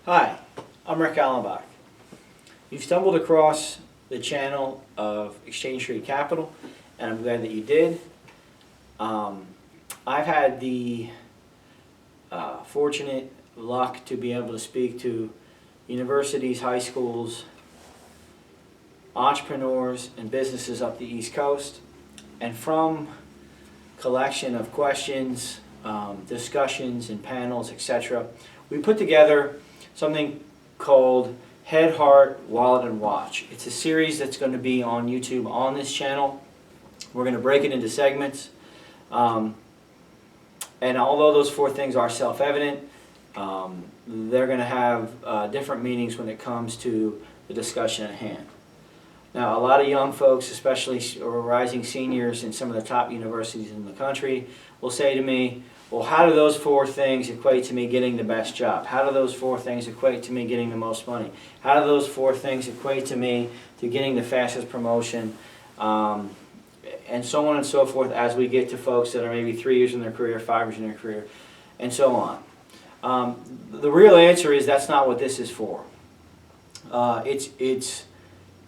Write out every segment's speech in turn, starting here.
Hi, I'm Rick Allenbach. You've stumbled across the channel of Exchange Trade Capital, and I'm glad that you did. I've had the fortunate luck to be able to speak to universities, high schools, entrepreneurs, and businesses up the East Coast, and from collection of questions, discussions, and panels, etc., we put together something called Head, Heart, Wallet, and Watch. It's a series that's going to be on YouTube on this channel. We're going to break it into segments. And although those four things are self-evident, they're going to have different meanings when it comes to the discussion at hand. Now, a lot of young folks, especially rising seniors in some of the top universities in the country, will say to me, well, how do those four things equate to me getting the best job? How do those four things equate to me getting the most money? How do those four things equate to me to getting the fastest promotion? And so on and so forth as we get to folks that are maybe 3 years in their career, 5 years in their career, and so on. The real answer is that's not what this is for. It's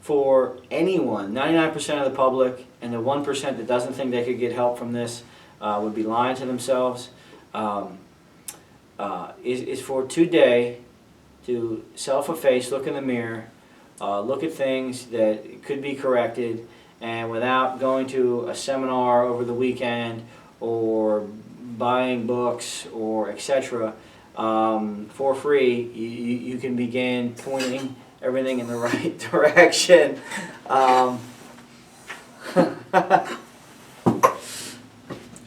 for anyone, 99% of the public, and the 1% that doesn't think they could get help from this would be lying to themselves, is for today to self-efface, look in the mirror, look at things that could be corrected, and without going to a seminar over the weekend or buying books or etc. For free, you can begin pointing everything in the right direction.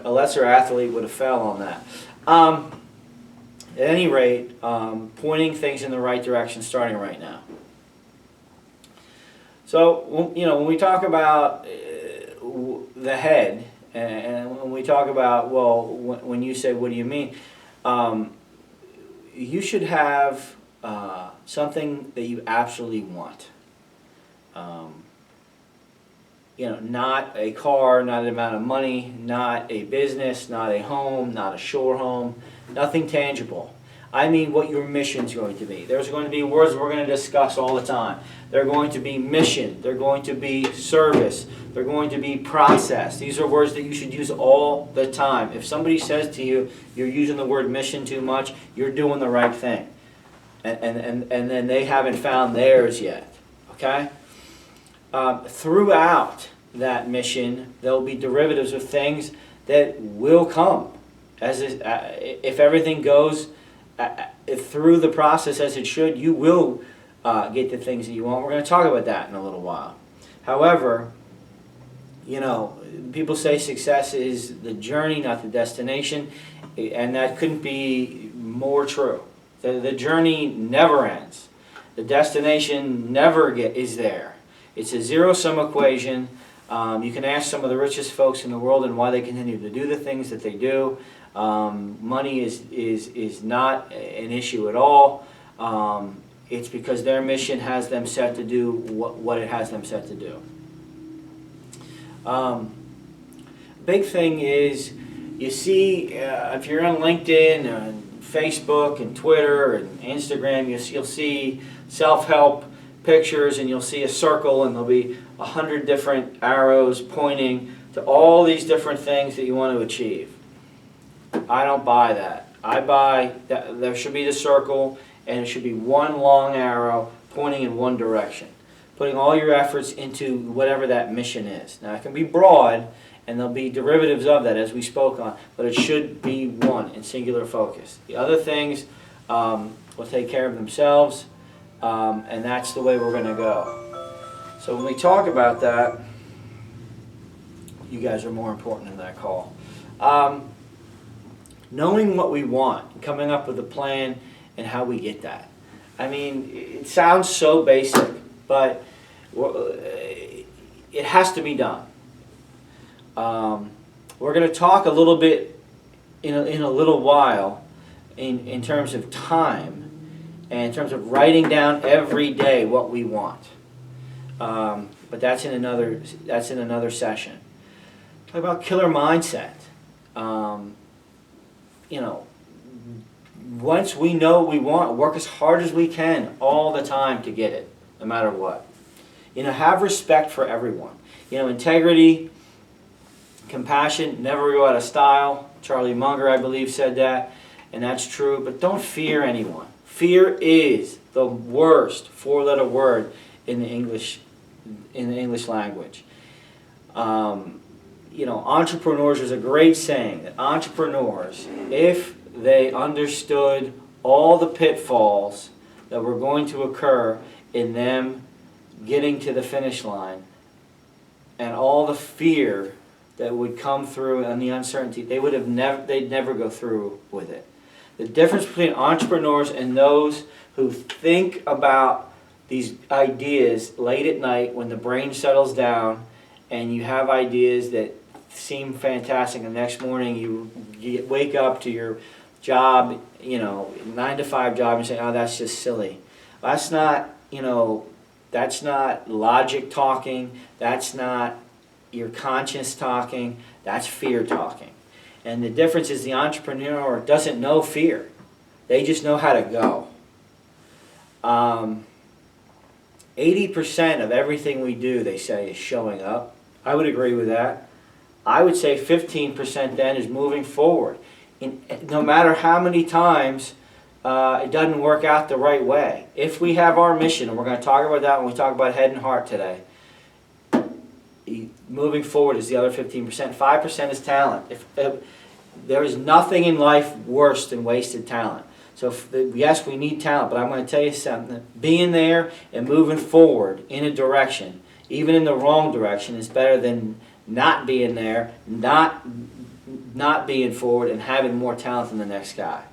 A lesser athlete would have fell on that. At any rate, pointing things in the right direction starting right now. So, when we talk about the head, and when we talk about, well, when you say, what do you mean? You should have something that you absolutely want. Not a car, not an amount of money, not a business, not a home, not a shore home, nothing tangible. I mean what your mission's going to be. There's going to be words we're going to discuss all the time. They're going to be mission, they're going to be service, they're going to be process. These are words that you should use all the time. If somebody says to you, you're using the word mission too much, you're doing the right thing. And then they haven't found theirs yet. Okay? Throughout that mission, there will be derivatives of things that will come. If everything goes through the process as it should, you will get the things that you want. We're going to talk about that in a little while. However, people say success is the journey, not the destination, and that couldn't be more true. The journey never ends. The destination never is there. It's a zero-sum equation. You can ask some of the richest folks in the world and why they continue to do the things that they do. Money is not an issue at all. It's because their mission has them set to do what it has them set to do. Big thing is, you see, if you're on LinkedIn and Facebook and Twitter and Instagram, you'll see self-help pictures, and you'll see a circle, and there'll be 100 different arrows pointing to all these different things that you want to achieve. I don't buy that. I buy that there should be the circle, and it should be one long arrow pointing in one direction, putting all your efforts into whatever that mission is. Now, it can be broad, and there'll be derivatives of that as we spoke on, but it should be one in singular focus. The other things will take care of themselves. And that's the way we're going to go. So when we talk about that, you guys are more important in that call. Knowing what we want, and coming up with a plan and how we get that. I mean, it sounds so basic, but it has to be done. We're going to talk a little bit in a little while in terms of time, and in terms of writing down every day what we want. But that's in another session. Talk about killer mindset. once we know what we want, work as hard as we can all the time to get it, no matter what. Have respect for everyone. Integrity, compassion, never go out of style. Charlie Munger, I believe, said that, and that's true. But don't fear anyone. Fear is the worst four-letter word in the English language. Entrepreneurs, is a great saying that entrepreneurs, if they understood all the pitfalls that were going to occur in them getting to the finish line and all the fear that would come through and the uncertainty, they'd never go through with it. The difference between entrepreneurs and those who think about these ideas late at night when the brain settles down and you have ideas that seem fantastic, and the next morning you wake up to your job, 9 to 5 job, and say, oh, that's just silly. That's not logic talking. That's not your conscience talking. That's fear talking. And the difference is the entrepreneur doesn't know fear. They just know how to go. 80% of everything we do, they say, is showing up. I would agree with that. I would say 15% then is moving forward. No matter how many times it doesn't work out the right way. If we have our mission, and we're going to talk about that when we talk about head and heart today, moving forward is the other 15%. 5% is talent. If there is nothing in life worse than wasted talent. So yes, we need talent, but I'm going to tell you something. Being there and moving forward in a direction, even in the wrong direction, is better than not being there, not being forward, and having more talent than the next guy.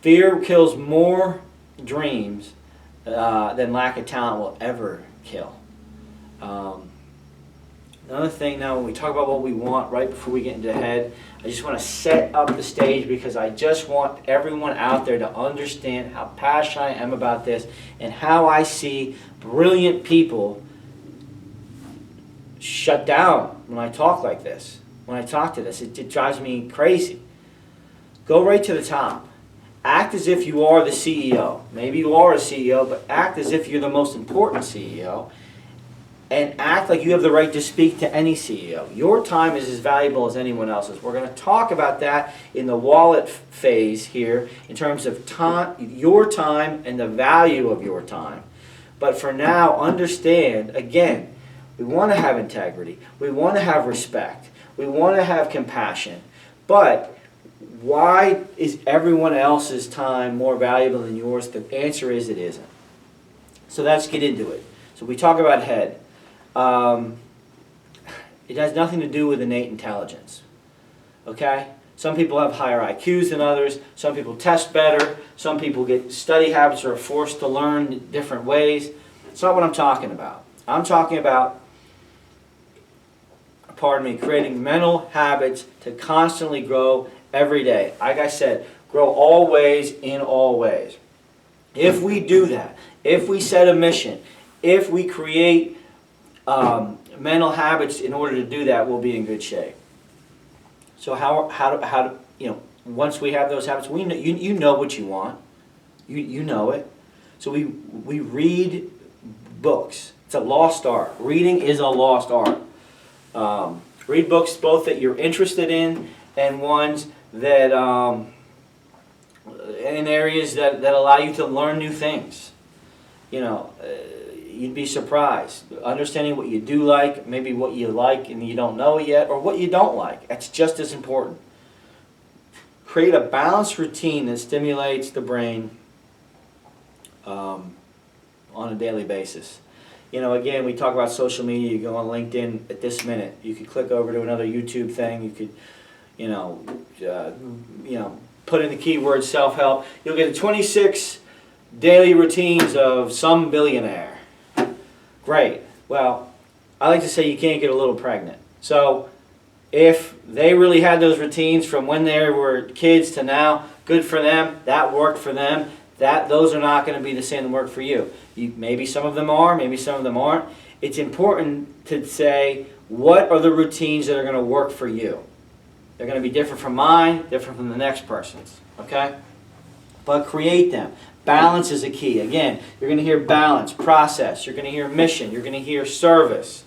Fear kills more dreams than lack of talent will ever kill. Another thing now, when we talk about what we want right before we get into the head, I just want to set up the stage because I just want everyone out there to understand how passionate I am about this and how I see brilliant people shut down when I talk like this. When I talk to this, it drives me crazy. Go right to the top. Act as if you are the CEO. Maybe you are a CEO, but act as if you're the most important CEO. And act like you have the right to speak to any CEO. Your time is as valuable as anyone else's. We're going to talk about that in the wallet phase here in terms of time, your time and the value of your time. But for now, understand, again, we want to have integrity. We want to have respect. We want to have compassion. But why is everyone else's time more valuable than yours? The answer is it isn't. So let's get into it. So we talk about head. It has nothing to do with innate intelligence. Okay? Some people have higher IQs than others. Some people test better. Some people get study habits or are forced to learn different ways. It's not what I'm talking about. I'm talking about, creating mental habits to constantly grow every day. Like I said, grow always in all ways. If we do that, if we set a mission, if we create mental habits in order to do that, we'll be in good shape. So how once we have those habits, we know, you know what you want. You know it. So we read books. It's a lost art. Reading is a lost art. Read books both that you're interested in and ones that in areas that allow you to learn new things. You'd be surprised. Understanding what you do like, maybe what you like and you don't know it yet, or what you don't like. That's just as important. Create a balanced routine that stimulates the brain on a daily basis. Again, we talk about social media. You go on LinkedIn at this minute. You could click over to another YouTube thing. You could, put in the keyword self-help. You'll get 26 daily routines of some billionaire. Great. Well, I like to say you can't get a little pregnant. So if they really had those routines from when they were kids to now, good for them. That worked for them. Those are not going to be the same that work for you. Maybe some of them are, maybe some of them aren't. It's important to say, what are the routines that are going to work for you? They're going to be different from mine, different from the next person's. Okay? but create them. Balance is a key. Again, you're going to hear balance, process. You're going to hear mission. You're going to hear service.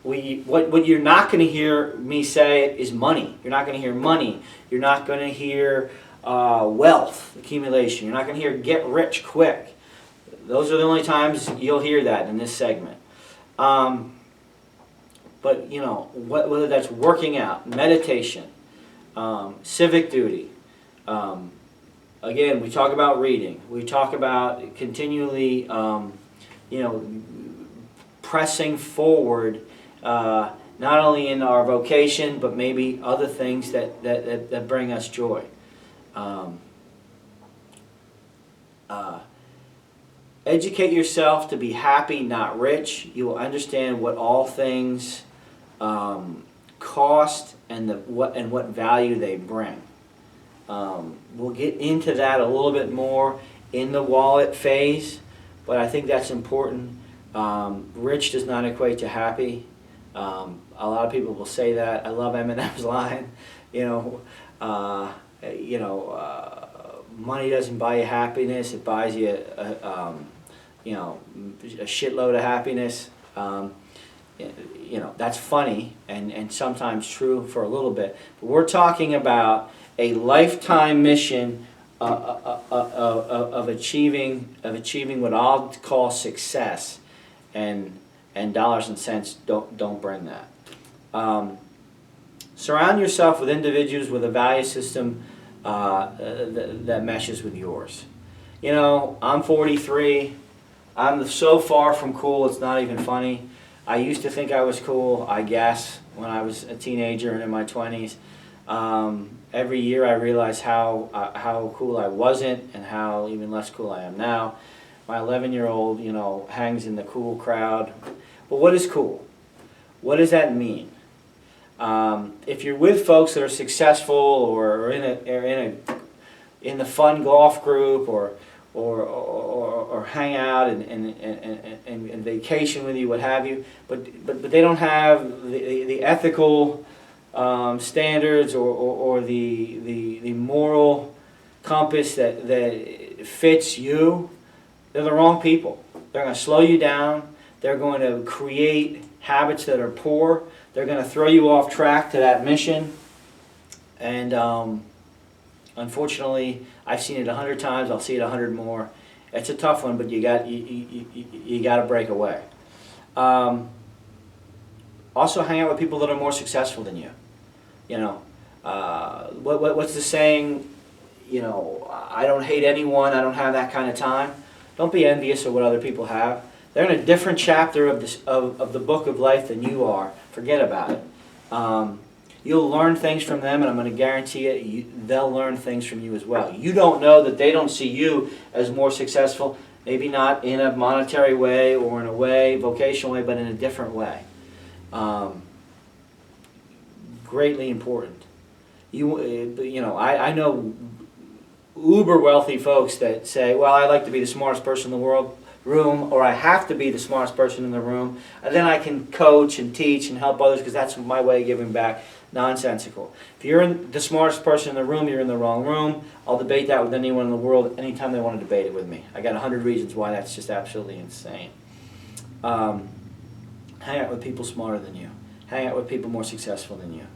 What you're not going to hear me say is money. You're not going to hear money. You're not going to hear wealth accumulation. You're not going to hear get rich quick. Those are the only times you'll hear that in this segment. But you know, whether that's working out, meditation, civic duty. Again, we talk about reading. We talk about continually, you know, pressing forward. Not only in our vocation, but maybe other things that bring us joy. Educate yourself to be happy, not rich. You will understand what all things cost and what value they bring. We'll get into that a little bit more in the wallet phase, but I think that's important. Rich does not equate to happy. A lot of people will say that. I love Eminem's line. Money doesn't buy you happiness. It buys you a shitload of happiness. That's funny and sometimes true for a little bit. But we're talking about a lifetime mission of achieving what I'll call success, and dollars and cents don't bring that. Surround yourself with individuals with a value system that meshes with yours. I'm 43. I'm so far from cool, it's not even funny. I used to think I was cool, I guess, when I was a teenager and in my 20s. Every year I realize how cool I wasn't and how even less cool I am now. My 11-year-old, hangs in the cool crowd. But what is cool? What does that mean? If you're with folks that are successful or in the fun golf group or hang out and vacation with you, what have you, but they don't have the ethical standards or the moral compass that fits you, they're the wrong people. They're going to slow you down. They're going to create habits that are poor. They're going to throw you off track to that mission. And unfortunately, I've seen it 100 times. I'll see it 100 more. It's a tough one, but you got to break away. Also, hang out with people that are more successful than you. What's the saying? I don't hate anyone. I don't have that kind of time. Don't be envious of what other people have. They're in a different chapter of the book of life than you are. Forget about it. You'll learn things from them, and I'm going to guarantee it, they'll learn things from you as well. You don't know that they don't see you as more successful, maybe not in a monetary way or in a way, vocational way, but in a different way. Greatly important. I know uber wealthy folks that say, well, I like to be the smartest person in the room, or I have to be the smartest person in the room, and then I can coach and teach and help others because that's my way of giving back. Nonsensical. If you're the smartest person in the room, you're in the wrong room. I'll debate that with anyone in the world anytime they want to debate it with me. I got 100 reasons why that's just absolutely insane. Hang out with people smarter than you. Hang out with people more successful than you.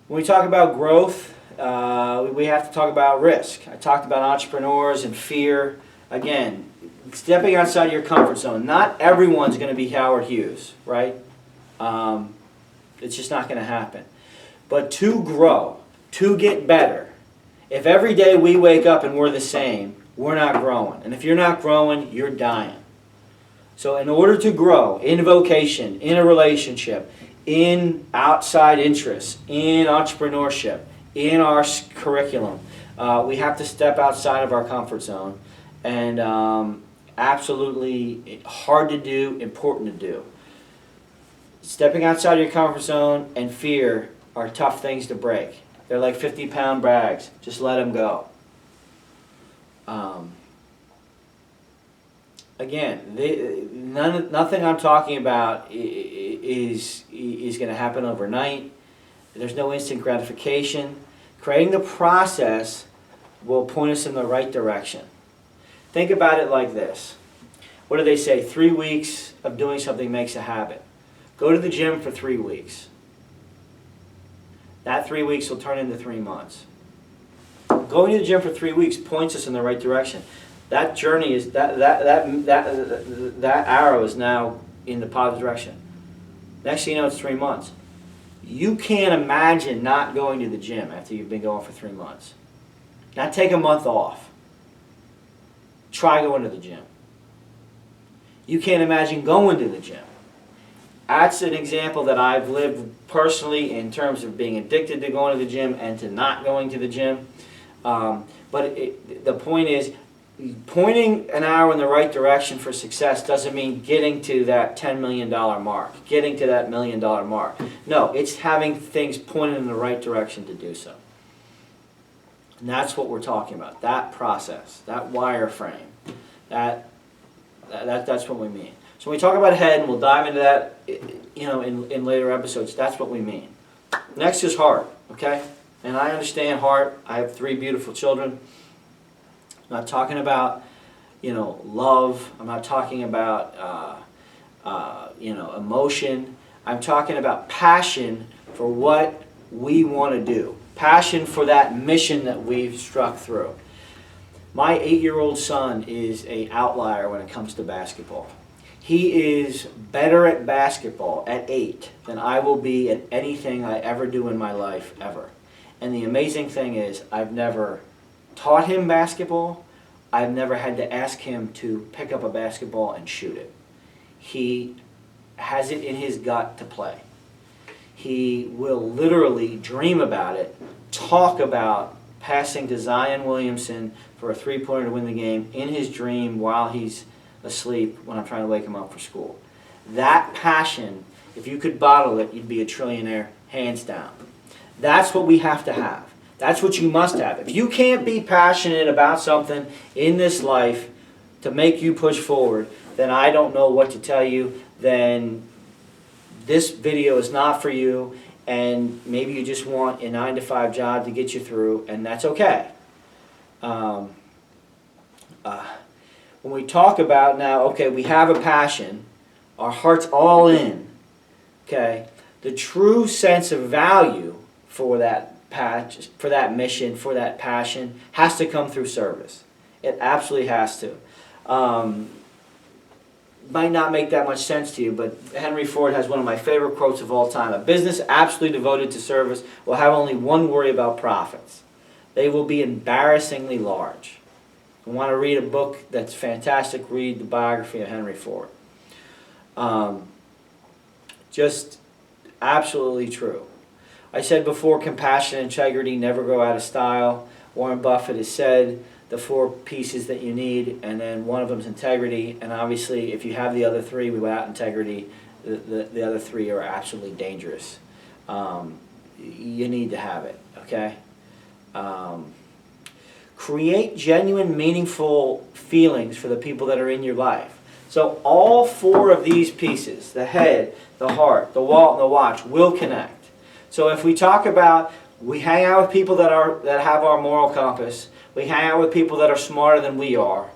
When we talk about growth, we have to talk about risk. I talked about entrepreneurs and fear. Again, stepping outside your comfort zone. Not everyone's going to be Howard Hughes, right? It's just not going to happen. But to grow, to get better, if every day we wake up and we're the same, we're not growing. And if you're not growing, you're dying. So in order to grow in vocation, in a relationship, in outside interests, in entrepreneurship, in our curriculum, we have to step outside of our comfort zone. And absolutely hard to do, important to do. Stepping outside your comfort zone and fear are tough things to break. They're like 50-pound bags. Just let them go. Again, nothing I'm talking about is going to happen overnight. There's no instant gratification. Creating the process will point us in the right direction. Think about it like this. What do they say? 3 weeks of doing something makes a habit. Go to the gym for 3 weeks. That 3 weeks will turn into 3 months. Going to the gym for 3 weeks points us in the right direction. That journey is, that arrow is now in the positive direction. Next thing you know, it's 3 months. You can't imagine not going to the gym after you've been going for 3 months. Now take a month off. Try going to the gym. You can't imagine going to the gym. That's an example that I've lived personally in terms of being addicted to going to the gym and to not going to the gym. But the point is, pointing an arrow in the right direction for success doesn't mean getting to that $10 million mark, getting to that $1 million mark. No, it's having things pointed in the right direction to do so. And that's what we're talking about, that process, that wireframe. That's what we mean. So when we talk about head, and we'll dive into that in later episodes, that's what we mean. Next is heart, okay? And I understand heart. I have 3 beautiful children. I'm not talking about, love. I'm not talking about, emotion. I'm talking about passion for what we want to do. Passion for that mission that we've struck through. My 8-year-old son is an outlier when it comes to basketball. He is better at basketball at 8 than I will be at anything I ever do in my life, ever. And the amazing thing is, I've never taught him basketball. I've never had to ask him to pick up a basketball and shoot it. He has it in his gut to play. He will literally dream about it, talk about passing to Zion Williamson for a 3-pointer to win the game in his dream while he's asleep when I'm trying to wake him up for school. That passion, if you could bottle it, you'd be a trillionaire, hands down. That's what we have to have. That's what you must have. If you can't be passionate about something in this life to make you push forward, then I don't know what to tell you. Then this video is not for you, and maybe you just want a 9-to-5 job to get you through, and that's okay. When we talk about now, okay, we have a passion, our heart's all in, okay, the true sense of value for that mission, for that passion, has to come through service. It absolutely has to. Might not make that much sense to you, but Henry Ford has one of my favorite quotes of all time. A business absolutely devoted to service will have only one worry about profits. They will be embarrassingly large. If you want to read a book that's fantastic, read the biography of Henry Ford. Just absolutely true. I said before, compassion and integrity never go out of style. Warren Buffett has said the 4 pieces that you need, and then one of them is integrity. And obviously, if you have the other 3 without integrity, the other 3 are absolutely dangerous. You need to have it, okay? Create genuine, meaningful feelings for the people that are in your life. So all 4 of these pieces, the head, the heart, the wallet, and the watch, will connect. So if we talk about, we hang out with people that have our moral compass, we hang out with people that are smarter than we are,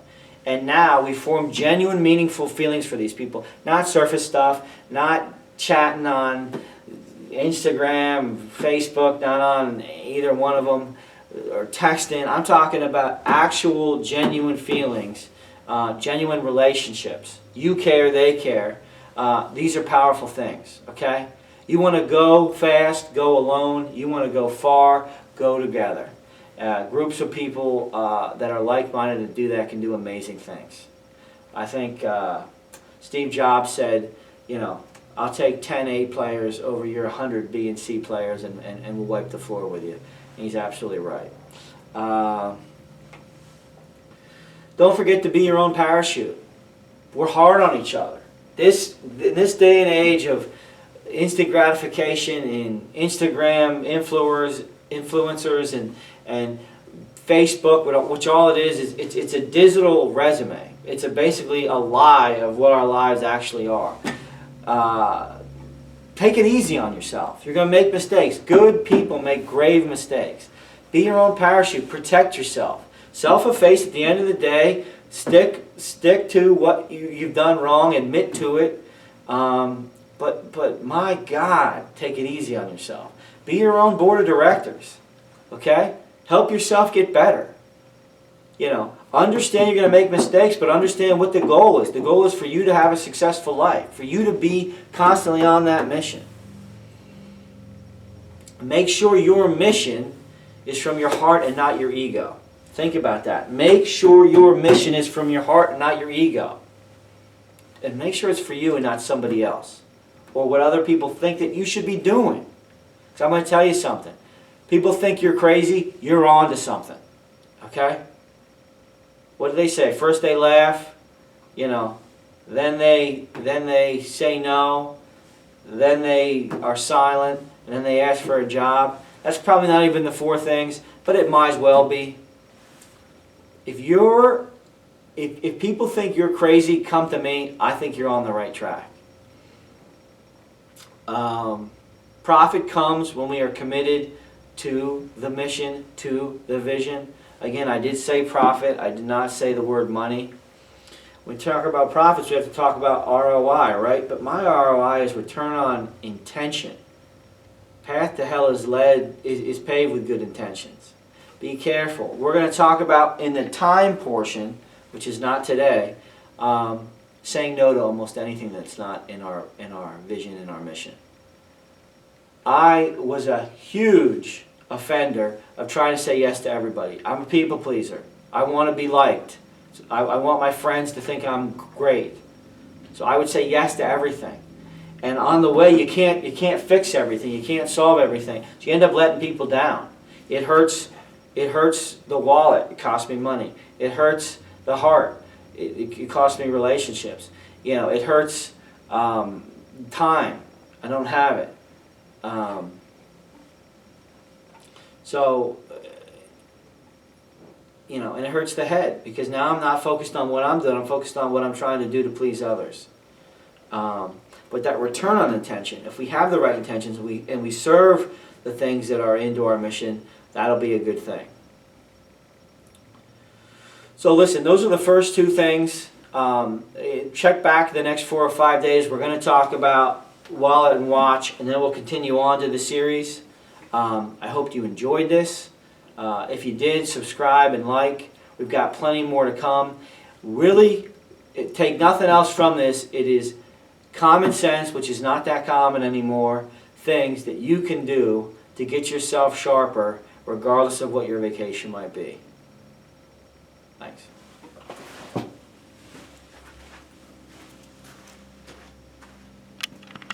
and now we form genuine, meaningful feelings for these people. Not surface stuff, not chatting on Instagram, Facebook, not on either one of them, or texting. I'm talking about actual, genuine feelings, genuine relationships. You care, they care. These are powerful things, okay? You want to go fast, go alone. You want to go far, go together. Groups of people that are like-minded to do that can do amazing things. I think Steve Jobs said, I'll take 10 A players over your 100 B and C players, and we'll wipe the floor with you. And he's absolutely right. Don't forget to be your own parachute. We're hard on each other. In this day and age of instant gratification and Instagram influencers and Facebook, which all it is it's a digital resume. It's basically a lie of what our lives actually are. take it easy on yourself. You're going to make mistakes. Good people make grave mistakes. Be your own parachute. Protect yourself. Self-efface at the end of the day. Stick to what you've done wrong. Admit to it. But my God, take it easy on yourself. Be your own board of directors. Okay? Help yourself get better. You know, understand you're going to make mistakes, but understand what the goal is. The goal is for you to have a successful life, for you to be constantly on that mission. Make sure your mission is from your heart and not your ego. Think about that. Make sure your mission is from your heart and not your ego. And make sure it's for you and not somebody else, or what other people think that you should be doing. Because I'm going to tell you something. People think you're crazy, you're on to something. Okay? What do they say? First they laugh, you know, then they say no, then they are silent, and then they ask for a job. That's probably not even the 4 things, but it might as well be. If people think you're crazy, come to me. I think you're on the right track. Profit comes when we are committed to the mission, to the vision. Again, I did say profit. I did not say the word money. When we talk about profits, we have to talk about ROI, right? But my ROI is return on intention. Path to hell is paved with good intentions. Be careful. We're going to talk about in the time portion, which is not today, saying no to almost anything that's not in our vision and our mission. I was a huge offender of trying to say yes to everybody. I'm a people pleaser. I want to be liked. I want my friends to think I'm great. So I would say yes to everything. And on the way, you can't fix everything. You can't solve everything. So you end up letting people down. It hurts the wallet. It costs me money. It hurts the heart. It costs me relationships. You know, it hurts time. I don't have it. You know, and it hurts the head because now I'm not focused on what I'm doing. I'm focused on what I'm trying to do to please others. But that return on intention, if we have the right intentions and we serve the things that are into our mission, that'll be a good thing. So listen, those are the first 2 things. Check back the next 4 or 5 days. We're going to talk about wallet and watch, and then we'll continue on to the series. I hope you enjoyed this. If you did, subscribe and like. We've got plenty more to come. Really, take nothing else from this. It is common sense, which is not that common anymore, things that you can do to get yourself sharper regardless of what your vacation might be. Thanks.